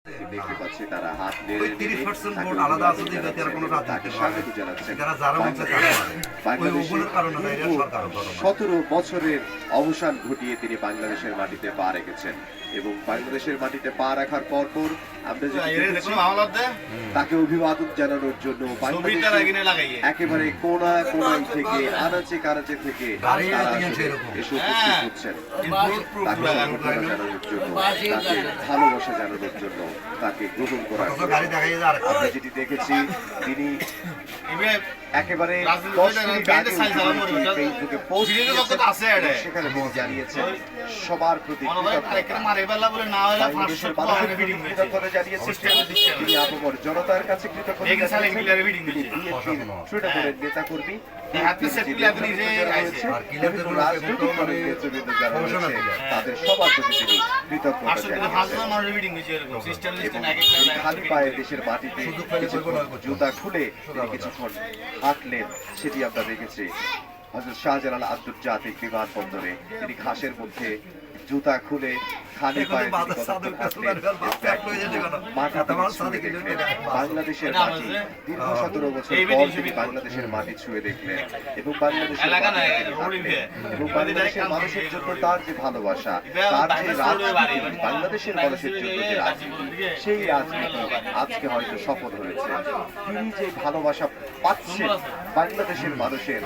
দেখতে পাচ্ছি তারা হাত নেড়ে 30% ভোট আলাদা আছে যে এটার কোনো রাজনীতি স্বাগত জানাচ্ছেন। যারা যারা মঞ্চে তারা পারে ওই ওগুলোর কারণে না, এটা সরকার 17 বছরের অবসান ঘটিয়ে তিনি বাংলাদেশের মাটিতে পা রেখেছেন এবং বাংলাদেশের মাটিতে পা রাখার পরপর আমরা তাকে অভিবাদন জানানোর জন্য একেবারে কোনা কোনায় থেকে আনাচে কানাচে থেকে এসে উপস্থিত হচ্ছেন তাকে সম্বর্ধনা জানানোর জন্য, তাকে ভালোবাসা জানানোর জন্য, তাকে গ্রহণ করার জন্য। আমরা যেটি দেখেছি তিনি একেবারে 10 মিনিট আগে ফেসবুকে পোস্ট সেখানে তিনি জানিয়েছেন সবার প্রতি বাংলাদেশের মানুষের প্রতি কৃতজ্ঞতা জানিয়েছেন, তিনি আপামর জনতার কাছে কৃতজ্ঞতা নেতাকর্মী তাদের সবার প্রতি তিনি কৃতজ্ঞতা জানিয়েছেন। খালি পায়ে দেশের মাটিতে জুতা খুলে তিনি কিছুক্ষণ হাঁটলেন, সেটি আমরা দেখেছি হযরত শাহজালাল আন্তর্জাতিক বিমানবন্দরে। তিনি ঘাসের মধ্যে জুতা খুলে খালি পায়ে বাংলাদেশের মাটি দীর্ঘ 17 বছর পর তিনি বাংলাদেশের মাটি ছুঁয়ে দেখলেন এবং বাংলাদেশের মানুষের জন্য তার যে ভালোবাসা, তার যে রাজনীতি, বাংলাদেশের মানুষের জন্য যে রাজনীতি, সেই রাজনীতি আজকে হয়তো সফল হয়েছে। তিনি যে ভালোবাসা পাচ্ছেন বাংলাদেশের মানুষের